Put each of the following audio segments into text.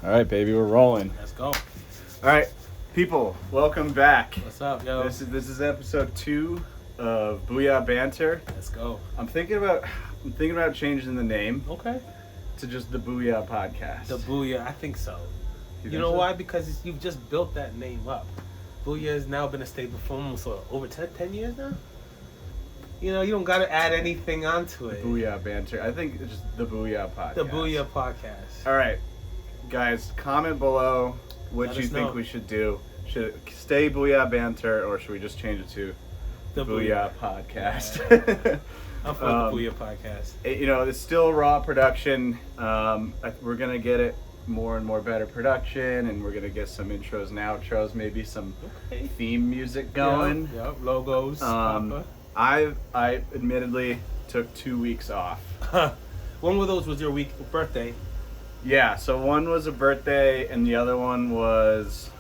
All right, baby, we're rolling. Let's go. All right, people, welcome back. What's up, yo? This is episode 2 of Booyah Banter. Let's go. I'm thinking about changing the name Okay. to just the Booyah Podcast. The Booyah, I think so. You think know so? why? Because you've just built that name up. Booyah has now been a staple for almost over 10 years now. You know, you don't got to add anything onto it. Booyah Banter. I think it's just the Booyah Podcast. The Booyah Podcast. All right, guys, comment below what Let you us think know. we should do. Should it stay Booyah Banter, or should we just change it to The Booyah Podcast? I'm for the Booyah Podcast. It's still raw production. We're gonna get it more and more better production, and we're gonna get some intros and outros, maybe some Okay. theme music going. Yep. Logos. I admittedly took 2 weeks off. One of those was your birthday. Yeah, so one was a birthday, and the other one was,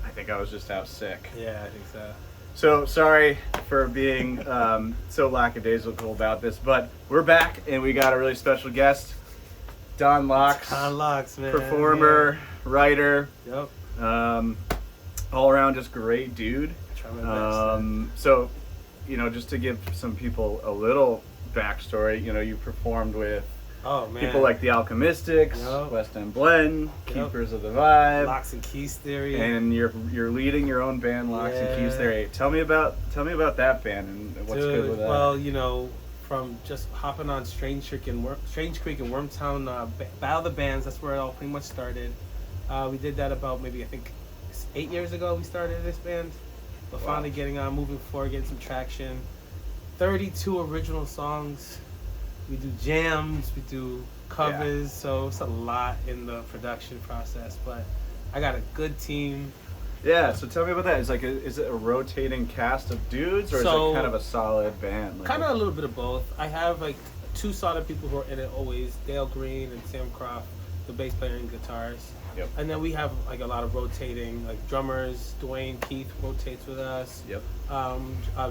I think I was just out sick. Yeah, I think so. So sorry for being so lackadaisical about this, but we're back, and we got a really special guest, LOX. LOX, man. Performer, writer, Yeah. Yep. all around just great dude. Try my best. So, just to give some people a little backstory, you performed with Oh man. people like the Alchemistics, Yep. West End Blend, Yep. Keepers of the Vibe, Locks and Keys Theory. and you're leading your own band, Locks and Keys Yeah. Theory. Tell me about that band and what's Dude, good with that. well, from just hopping on Strange Creek in Wormtown, Battle of the Bands, that's where it all pretty much started. We did that about maybe, I think, 8 years ago we started this band. But Wow. finally moving forward, getting some traction. 32 original songs. We do jams, we do covers, so it's a lot in the production process. But I got a good team. Yeah, so tell me about that. Is it a rotating cast of dudes, or is So- it kind of a solid band? Kind of a little bit of both. I have like two solid people who are in it always: Dale Green and Sam Croft, the bass player and guitars. Yep. And then we have like a lot of rotating, like drummers. Dwayne Keith rotates with us. Yep.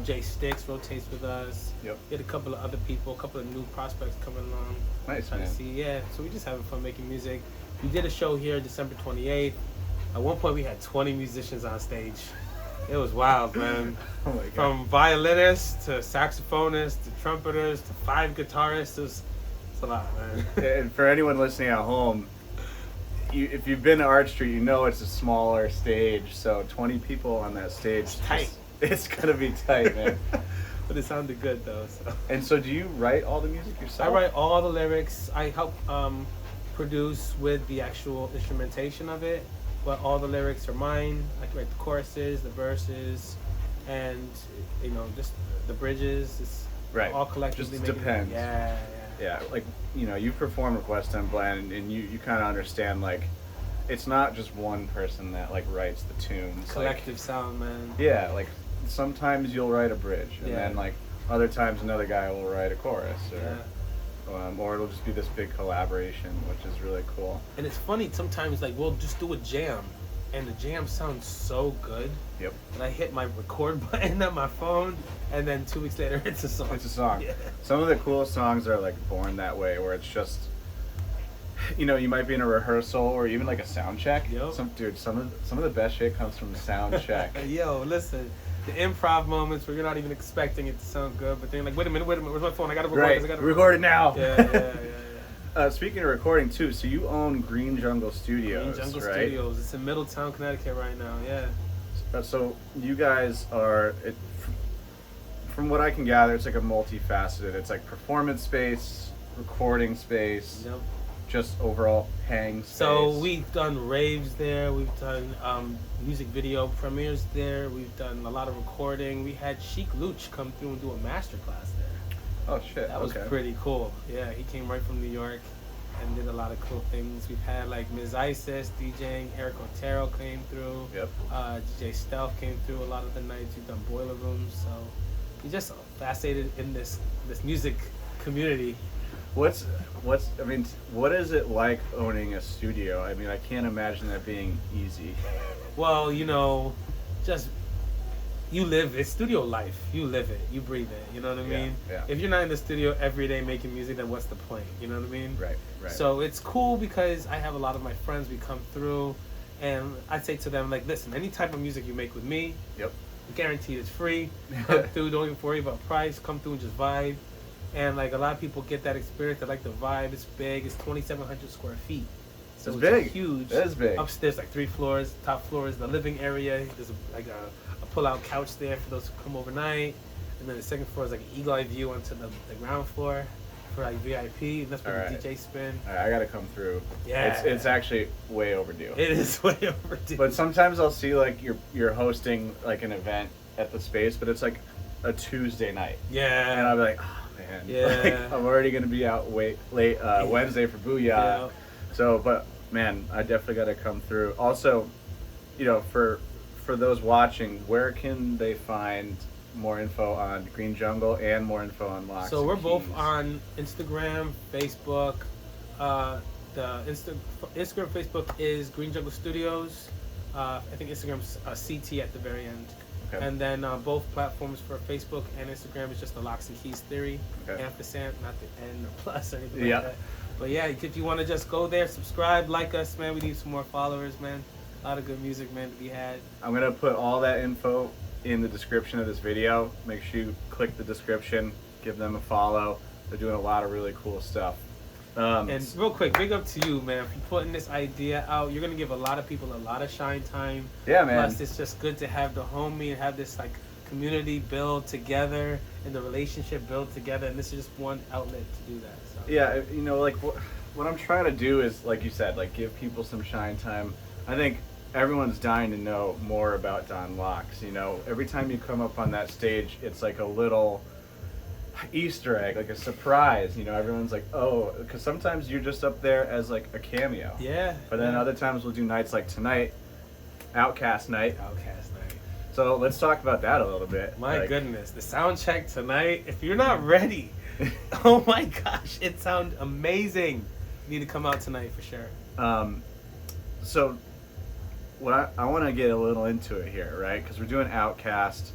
Jay Sticks rotates with us. Yep. We had a couple of other people, a couple of new prospects coming along. Nice, Trying man. to see, yeah. So we just having fun making music. We did a show here December 28th. At one point we had 20 musicians on stage. It was wild, man. Oh my god. From violinists to saxophonists to trumpeters to 5 guitarists. It's a lot, man. And for anyone listening at home, if you've been to Art Street, you know it's a smaller stage. So 20 people on that stage, It's tight. It's gonna be tight, man. But it sounded good though. So. And so, do you write all the music yourself? I write all the lyrics. I help produce with the actual instrumentation of it, but all the lyrics are mine. I write the choruses, the verses, and just the bridges. It's Right. all collectively. Just making it. depends. Yeah. Yeah, you perform with West End Blend, and you kind of understand, it's not just one person that writes the tunes. Collective sound, man. Yeah, sometimes you'll write a bridge, and Yeah. then other times another guy will write a chorus, or it'll just be this big collaboration, which is really cool. And it's funny sometimes, we'll just do a jam, and the jam sounds so good. Yep. And I hit my record button on my phone, and then 2 weeks later, it's a song. It's a song. Yeah. Some of the coolest songs are born that way, where it's just, you might be in a rehearsal or even a sound check. Yep. Some of the best shit comes from the sound check. Yo, listen, the improv moments where you're not even expecting it to sound good, but then you're like, wait a minute, where's my phone? I gotta record Right, this. I gotta record it now. Yeah. Speaking of recording too, so you own Green Jungle Studios, Green Jungle right? Studios. It's in Middletown, Connecticut right now. Yeah. So you guys are, from what I can gather, it's a multifaceted. It's performance space, recording space, Yep. just overall hang space. So we've done raves there. We've done music video premieres there. We've done a lot of recording. We had Chic Luch come through and do a master class there. Oh shit! That was pretty cool. Yeah, he came right from New York and did a lot of cool things. We've had Ms. Isis DJing, Eric Otero came through. Yep. DJ Stealth came through a lot of the nights. We've done Boiler Rooms, so we're just fascinated in this music community. What is it like owning a studio? I mean, I can't imagine that being easy. Well, just you live it's studio life. You live it. You breathe it. You know what I mean? Yeah. If you're not in the studio every day making music, then what's the point? You know what I mean? Right. So it's cool because I have a lot of my friends. We come through, and I say to them like, listen, any type of music you make with me, Yep. guaranteed it's free. Come through. Don't even worry about price. Come through and just vibe. And like a lot of people get that experience. They like the vibe. It's big. It's 2,700 square feet. So It's big. Huge. It is big. Upstairs, like 3 floors. Top floor is the living area. There's a pull-out couch there for those who come overnight. And then the second floor is like an eagle eye view onto the ground floor for like VIP. And that's where the DJ spin. All right, I gotta come through. Yeah. It's actually way overdue. It is way overdue. But sometimes I'll see like you're hosting like an event at the space, but it's like a Tuesday night. Yeah. And I'll be like, oh man. Yeah. Like, I'm already gonna be out late Wednesday for Booyah. Yeah. So, but man, I definitely gotta come through. Also, you know, for those watching, where can they find more info on Green Jungle and more info on LOX? So we're and both Keys? on Instagram, Facebook. The Instagram, Facebook is Green Jungle Studios. I think Instagram's CT at the very end. Okay. And then both platforms for Facebook and Instagram is just the LOX and Keys theory. Okay. Ampersand, not the N or plus or anything Yeah. like that. But yeah, if you want to just go there, subscribe, like us, man. We need some more followers, man. A lot of good music, man, to be had. I'm gonna put all that info in the description of this video. Make sure you click the description, give them a follow. They're doing a lot of really cool stuff. And real quick, big up to you, man, for putting this idea out. You're gonna give a lot of people a lot of shine time. Yeah, man. Plus, it's just good to have the homie and have this like community build together and the relationship build together. And this is just one outlet to do that. So. Yeah, you know, like what I'm trying to do is, like you said, like give people some shine time. I think everyone's dying to know more about Don LOX. You know, every time you come up on that stage, it's like a little Easter egg, like a surprise. You know, everyone's like, oh, because sometimes you're just up there as like a cameo. Yeah. But then other times we'll do nights like tonight, Outcast night. Outcast night. So let's talk about that a little bit. My like, goodness, the sound check tonight. If you're not ready, oh my gosh, it sounds amazing. You need to come out tonight for sure. So what I want to get a little into it here, right? Because we're doing Outcast.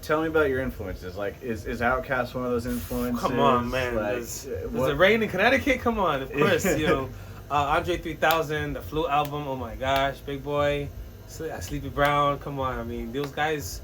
Tell me about your influences. Like, is Outcast one of those influences? Come on, man. Like, Does it rain in Connecticut? Come on, of course. You know, Andre 3000, the Flu album. Oh my gosh, Big Boy, Sleepy Brown. Come on. I mean, those guys.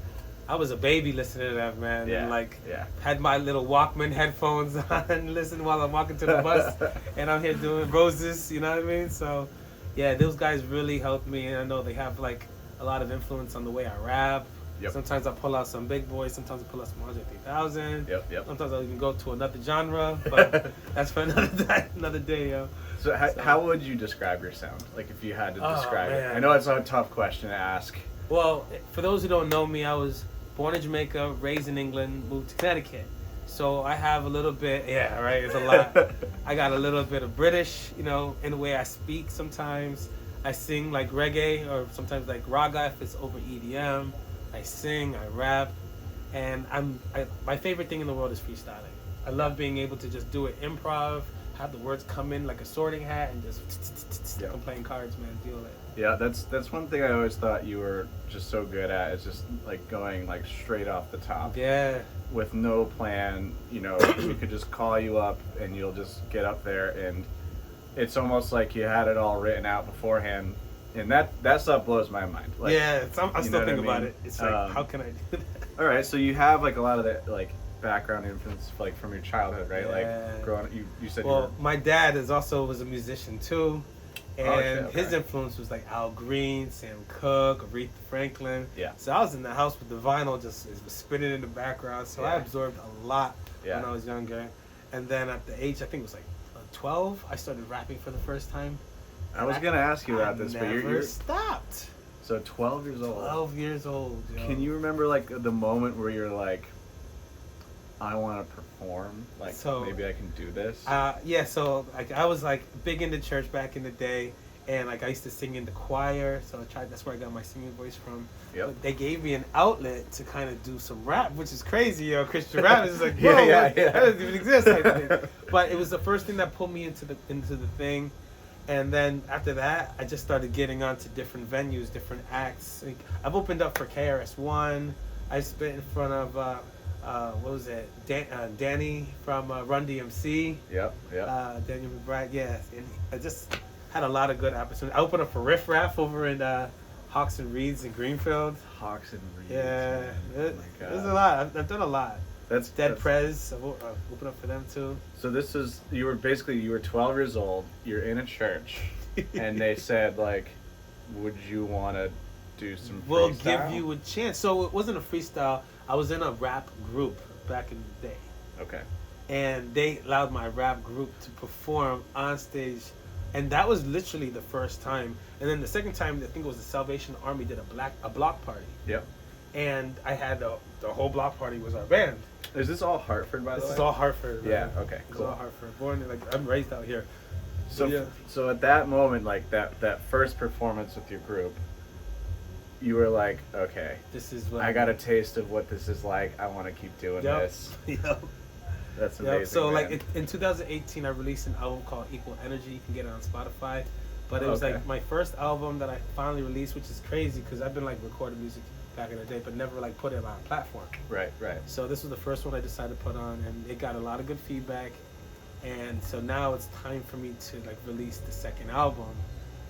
I was a baby listening to that, man. Yeah, And like, yeah. had my little Walkman headphones on, listen while I'm walking to the bus, and I'm here doing Roses. You know what I mean? So, yeah, those guys really helped me, and I know they have like a lot of influence on the way I rap. Yep. Sometimes I pull out some Big Boys. Sometimes I pull out some Andre 3000. Yep. Sometimes I'll even go to another genre, but that's for another day, yo. So how would you describe your sound? Like, if you had to describe it? Man. I know it's a tough question to ask. Well, for those who don't know me, I was born in Jamaica, raised in England, moved to Connecticut. So I have a little bit, yeah, right, it's a lot. I got a little bit of British, you know, in the way I speak sometimes. I sing like reggae or sometimes like raga if it's over EDM. I sing, I rap, and my favorite thing in the world is freestyling. I love being able to just do it improv, have the words come in like a sorting hat, and just I'm playing cards, man, deal with it. Yeah, that's one thing I always thought you were just so good at, is just like going like straight off the top. Yeah. With no plan, you know, we could just call you up and you'll just get up there, and it's almost like you had it all written out beforehand. And that stuff blows my mind. Like, yeah, I still think about mean? it. It's like, how can I do that? All right, so you have like a lot of that like background influence like from your childhood, right? Yeah. Like growing up, you said. Well, my dad was a musician too, and Okay. his influence was like Al Green, Sam Cooke, Aretha Franklin. Yeah. So I was in the house with the vinyl just it was spinning in the background. So I Yeah. absorbed a lot Yeah. when I was younger, and then at the age I think it was like 12, I started rapping for the first time. I was gonna ask you about this, but never you're stopped. so 12 years old. 12 years old. Yo. Can you remember like the moment where you're like, I want to perform? Like, So- maybe I can do this. Yeah, so like I was like big into church back in the day, and like I used to sing in the choir, so that's where I got my singing voice from. Yep. But they gave me an outlet to kind of do some rap, which is crazy, yo. Christian rap is like, Yeah, whoa, yeah, like, yeah. that doesn't even exist. Type of thing. But it was the first thing that pulled me into the thing, And then after that, I just started getting onto different venues, different acts. Like, I've opened up for KRS-One. I spit in front of what was it? Danny from Run DMC. Yep. Daniel McBride. Yeah, and I just had a lot of good opportunities. I opened up for Riff Raff over in Hawks and Reeds in Greenfield. Hawks and Reeds. Yeah, Oh my God. there's a lot. I've done a lot. That's Dead Prez. I've opened up for them too. So this is you were 12 years old. You're in a church, and they said like, "Would you want to do some freestyle?" We'll give you a chance. So it wasn't a freestyle. I was in a rap group back in the day. Okay. And they allowed my rap group to perform on stage, and that was literally the first time. And then the second time, I think it was the Salvation Army did a block party. Yep. And I had the whole block party was our band. Is this all Hartford, by the way? This is all Hartford. Man. Yeah. Okay. It's Cool. all Hartford. Born like I'm raised out here. So yeah. So at that moment, like that first performance with your group, you were like, okay, This is what I got a taste of what this is like. I want to keep doing this. Yep. That's amazing. So man. like in 2018, I released an album called Equal Energy. You can get it on Spotify. But it was Okay. like my first album that I finally released, which is crazy because I've been like recording music back in the day, but never like put it on a platform. Right. So this was the first one I decided to put on, and it got a lot of good feedback. And so now it's time for me to like release the second album.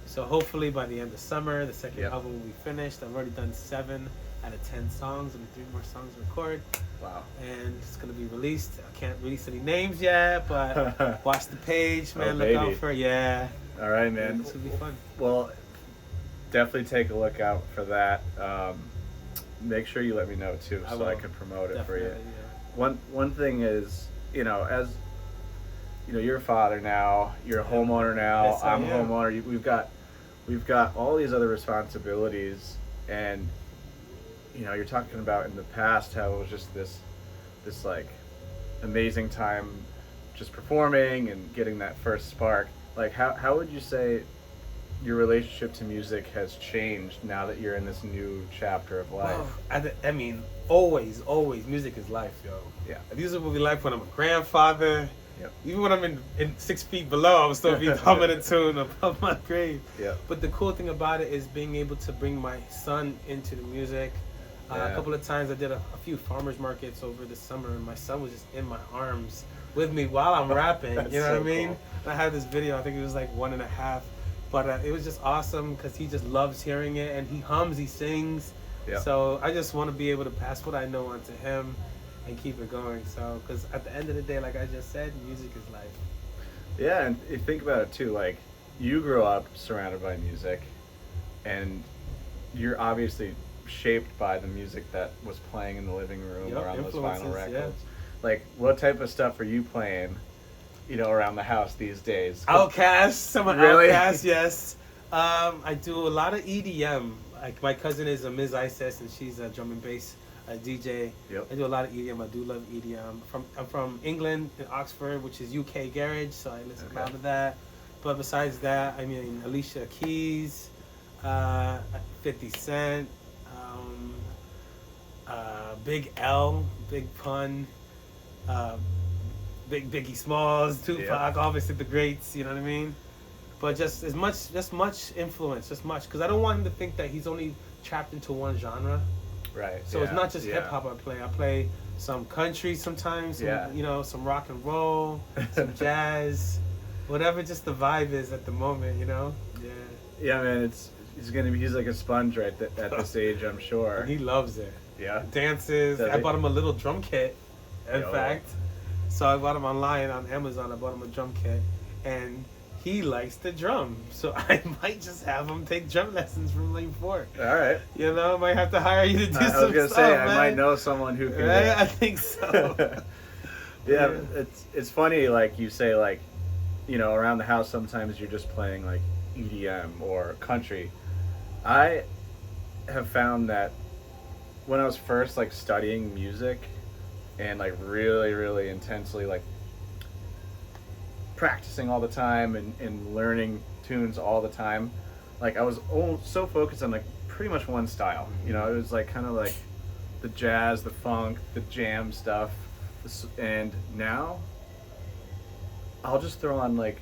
So hopefully by the end of summer, the second Yep. album will be finished. I've already done 7 out of 10 songs, and 3 more songs to record. Wow. And it's gonna be released. I can't release any names yet, but watch the page, man. Oh, Look baby. out for All right, man. This will be fun. Well, definitely take a look out for that. Make sure you let me know too, I so will. I can promote it for you. Definitely, yeah. One thing is, as you're a father now, you're a homeowner now. Yes, I I'm a am. homeowner. We've got all these other responsibilities, and you're talking about in the past how it was just this like amazing time, just performing and getting that first spark. Like how would you say your relationship to music has changed now that you're in this new chapter of life? Well, I mean, always, music is life, yo. Yeah. Music will be life when I'm a grandfather. Yep. Even when I'm in 6 feet below, I'm still be humming a tune above my grave. Yeah. But the cool thing about it is being able to bring my son into the music. Yeah. A couple of times I did a few farmers markets over the summer, and my son was just in my arms with me while I'm rapping. That's You know so what I mean? cool. And I had this video. I think it was like 1.5. But it was just awesome because he just loves hearing it, and he hums, he sings. Yeah. So I just want to be able to pass what I know on to him and keep it going. So, because at the end of the day, like I just said, music is life. Yeah, and if you think about it too, like you grew up surrounded by music, and you're obviously shaped by the music that was playing in the living room Yep, or on those influences, vinyl records. yeah. Like, what type of stuff are you playing, around the house these days? Outcast, Really? Outcast, yes. I do a lot of EDM. Like my cousin is a Ms. Isis, and she's a drum and bass DJ. Yep. I do a lot of EDM. I do love EDM. I'm from England, in Oxford, which is UK garage, so I listen Okay. a lot of that. But besides that, I mean Alicia Keys, 50 Cent, Big L, Big Pun, Big Biggie Smalls, Tupac, obviously the greats. You know what I mean? But just much influence, because I don't want him to think that he's only trapped into one genre. Right. So it's not just yeah. hip hop I play. I play some country sometimes, some rock and roll, some jazz, whatever just the vibe is at the moment, Yeah. Yeah, man, he's like a sponge at this age, I'm sure. And he loves it. Yeah. Dances. Does I he? bought him a little drum kit, in Yo. fact. So I bought him online on Amazon. I bought him a drum kit, and he likes to drum. So I might just have him take drum lessons from Lane Fort. All right. Might have to hire you to do some I was gonna stuff, say man. I might know someone who can. Right? I think so. Yeah, it's funny, like you say, like, around the house sometimes you're just playing like EDM or country. I have found that when I was first like studying music and like really, really intensely like practicing all the time and learning tunes all the time, like I was so focused on like pretty much one style. It was like kind of like the jazz, the funk, the jam stuff. And now I'll just throw on like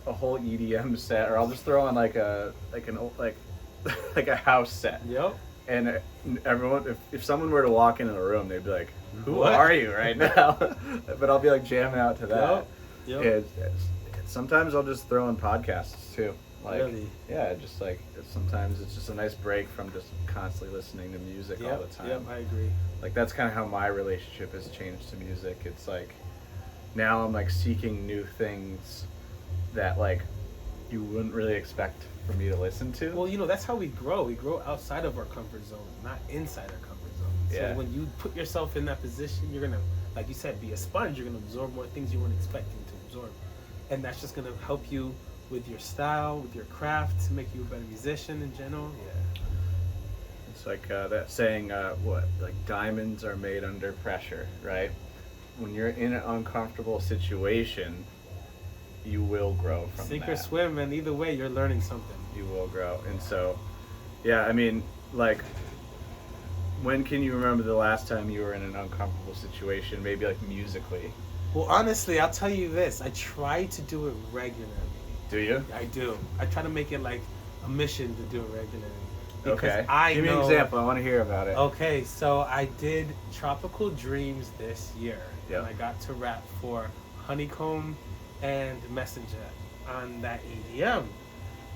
a whole EDM set, or I'll just throw on like like a house set. Yep. And everyone, if someone were to walk into the room, they'd be like, "Who What? are you right now?" But I'll be like jamming out to that. Yep. Sometimes I'll just throw in podcasts too. Like, Really? yeah, just like sometimes it's just a nice break from just constantly listening to music all the time. Yep, I agree. Like that's kind of how my relationship has changed to music. It's like now I'm like seeking new things that like you wouldn't really expect for me to listen to. Well, that's how we grow. We grow outside of our comfort zone, not inside our comfort zone. Yeah. So when you put yourself in that position, you're gonna, like you said, be a sponge. You're gonna absorb more things you weren't expecting to absorb, and that's just gonna help you with your style, with your craft, to make you a better musician in general. Yeah. It's like that saying, like diamonds are made under pressure, right? When you're in an uncomfortable situation, you will grow from Sink that. or swim, and either way, you're learning something. You will grow. And so, yeah, I mean, like, when can you remember the last time you were in an uncomfortable situation, maybe like musically? Well, honestly, I'll tell you this. I try to do it regularly. Do you? I do. I try to make it like a mission to do it regularly. Because Okay. Give me an example. I want to hear about it. Okay, so I did Tropical Dreams this year. Yep. And I got to rap for Honeycomb and Messenger on that EDM.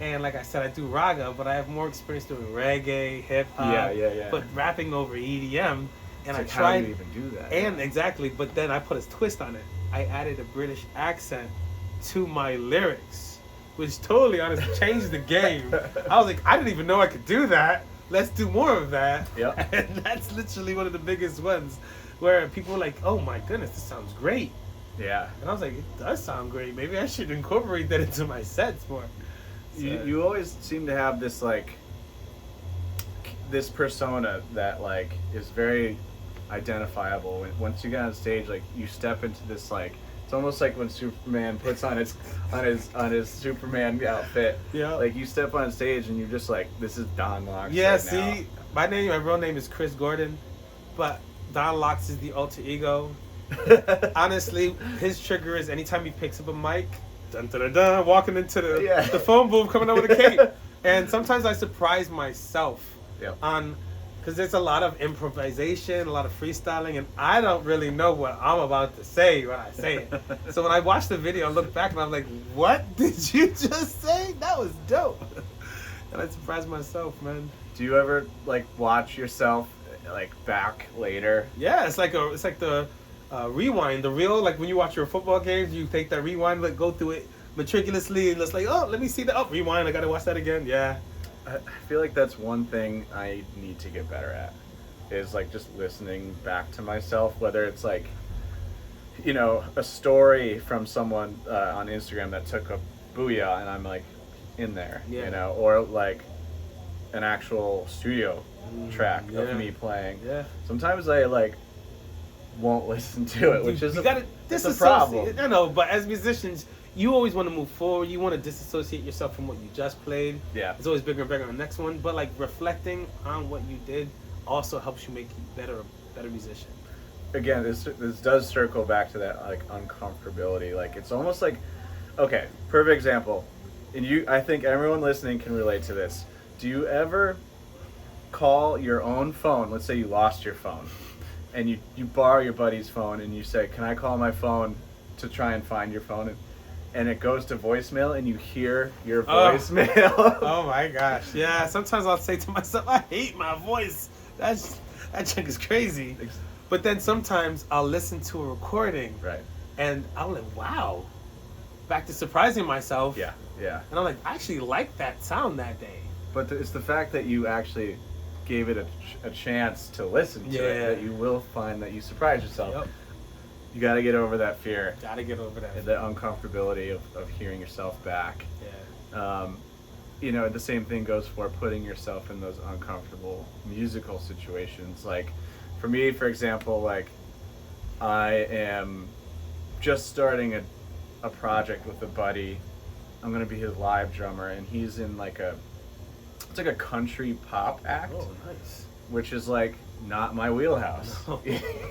And like I said, I do raga, but I have more experience doing reggae, hip hop. Yeah. But rapping over EDM, and It's I like, how tried. do you even do that? And exactly, but then I put a twist on it. I added a British accent to my lyrics, which totally honestly changed the game. I was like, I didn't even know I could do that. Let's do more of that. Yep. And that's literally one of the biggest ones where people were like, oh my goodness, this sounds great. Yeah. And I was like, it does sound great. Maybe I should incorporate that into my sets more. So, You always seem to have this like this persona that like is very identifiable. Once you get on stage, like you step into this like it's almost like when Superman puts on his Superman outfit. Yeah. Like you step on stage and you're just like, this is Don Lox. yeah, right see, my real name is Chris Gordon, but Don Lox is the alter ego. now. Honestly, his trigger is anytime he picks up a mic, dun dun dun, dun walking into the phone booth, coming over the cape. And sometimes I surprise myself Yep. on, because there's a lot of improvisation, a lot of freestyling, and I don't really know what I'm about to say when I say it. So when I watch the video, I look back and I'm like, what did you just say? That was dope. And I surprised myself, man. Do you ever like watch yourself like back later? Yeah, it's like the rewind, the real, like when you watch your football games, you take that rewind, like go through it meticulously, and it's like, oh, let me see the rewind. I gotta watch that again. Yeah. I feel like that's one thing I need to get better at, is like just listening back to myself, whether it's like, you know, a story from someone on Instagram that took a Booyah and I'm like in there, Yeah. you know, or like an actual studio track yeah. of me playing. Yeah. Sometimes I like won't listen to it, which is you gotta it's a disassociate. problem. I know, but as musicians, you always want to move forward. You want to disassociate yourself from what you just played. Yeah. It's always bigger and bigger on the next one. But like reflecting on what you did also helps you make you better musician. Again, this does circle back to that like uncomfortability. Like it's almost like, okay, perfect example. And I think everyone listening can relate to this. Do you ever call your own phone? Let's say you lost your phone, and you borrow your buddy's phone, and you say, "Can I call my phone to try and find your phone?" And it goes to voicemail, and you hear your voicemail. Oh my gosh. Yeah, sometimes I'll say to myself, I hate my voice. That chick is crazy. But then sometimes I'll listen to a recording, Right. and I'm like, wow. Back to surprising myself. Yeah. And I'm like, I actually like that sound that day. But it's the fact that you actually gave it a chance to listen to it that you will find that you surprise yourself. Yep. You got to get over that fear. Gotta get over that. And the uncomfortability of hearing yourself back. Yeah. You know, the same thing goes for putting yourself in those uncomfortable musical situations. Like, for me, for example, like, I am just starting a project with a buddy. I'm going to be his live drummer, and he's in it's like a country pop act. Oh, nice. Which is like not my wheelhouse, No.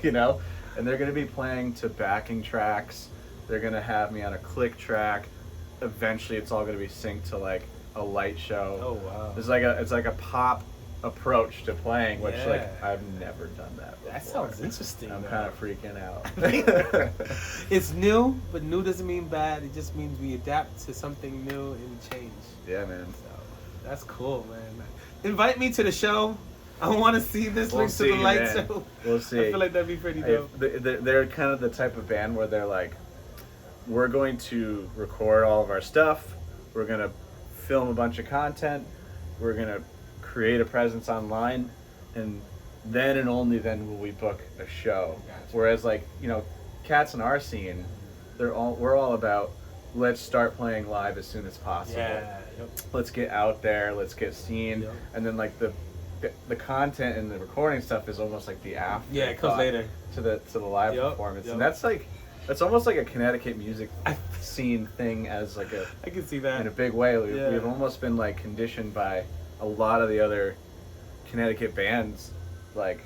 you know? And they're going to be playing to backing tracks. They're going to have me on a click track. eventually it's all going to be synced to like a light show. Oh wow. It's like a pop approach to playing, which like Yeah. I've never done that before. That sounds interesting. I'm though. kind of freaking out. It's new, but new doesn't mean bad. It just means we adapt to something new and change. Yeah, man. So that's cool, man. Invite me to the show. I want to see this We'll Links to see, the Light man. show. We'll see. I feel like that'd be pretty dope. They're kind of the type of band where they're like, we're going to record all of our stuff. We're going to film a bunch of content. We're going to create a presence online. And then and only then will we book a show. Gotcha. Whereas like, you know, cats in our scene, we're all about, let's start playing live as soon as possible. Yeah. Yep. Let's get out there. Let's get seen. Yep. And then like the content and the recording stuff is almost like the after. Yeah, it comes later. To the live Yep, performance, yep. and that's almost like a Connecticut music scene thing as like a I can see that. in a big way. Yeah. We've almost been like conditioned by a lot of the other Connecticut bands. Like,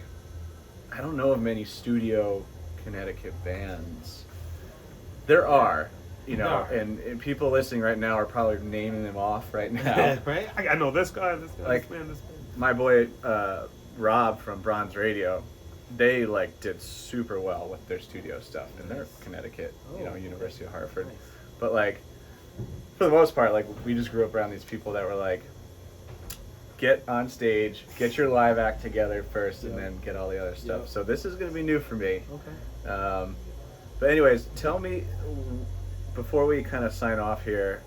I don't know of many studio Connecticut bands. There are, you know, There are. and people listening right now are probably naming them off right now. Right? I know this guy, this guy, Like- this man, this man. My boy Rob from Bronze Radio, they like did super well with their studio stuff, and they're Nice. Connecticut, you Oh, know, University of Hartford. Nice. But like, for the most part, like we just grew up around these people that were like, get on stage, get your live act together first, and Yep. then get all the other stuff. Yep. So this is gonna be new for me. Okay. But anyways, tell me before we kind of sign off here,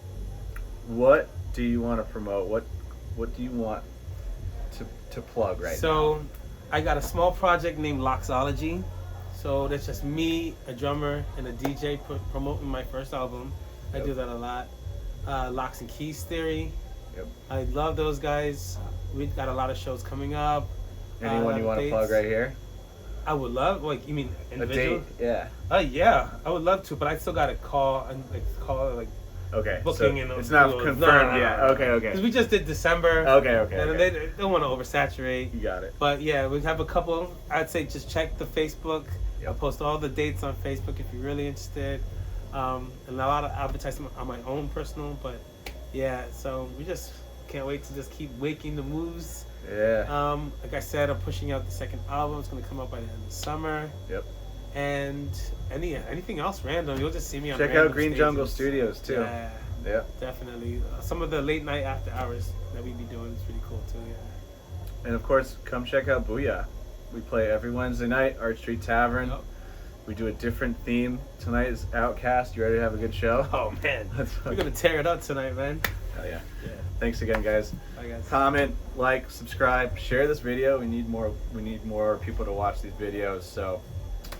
what do you want to promote? What do you want to plug right now? So, I got a small project named LOXology. So that's just me, a drummer, and a DJ promoting my first album. I Yep. do that a lot. Locks and Keys Theory. Yep. I love those guys. We've got a lot of shows coming up. Anyone you want to dates. plug right here? I would love. Like, you mean A individual? date, yeah. Yeah, I would love to, but I still got to call and like Okay. booking so and it's not no, confirmed no, yet. no. Okay. Because we just did December. Okay. And Okay. they don't want to oversaturate. You got it. But yeah, we have a couple. I'd say just check the Facebook. Yep. I'll post all the dates on Facebook if you're really interested. And a lot of advertising on my own personal. But yeah, so we just can't wait to just keep waking the moves. Yeah. Like I said, I'm pushing out the second album. It's going to come out by the end of the summer. Yep. And anything else random, you'll just see me on Check random out Green stages. Jungle Studios too. Yeah, Yep. definitely. Some of the late night after hours that we be doing is pretty cool too. Yeah. And of course, come check out Booyah. We play every Wednesday night, Arch Street Tavern. Yep. We do a different theme. Tonight is Outcast. You ready to have a good show? Oh man, That's we're gonna tear it up tonight, man. Hell yeah. Yeah. Thanks again, guys. Bye guys. Comment, like, subscribe, share this video. We need more people to watch these videos. So,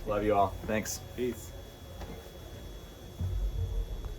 love you all. Thanks. Peace.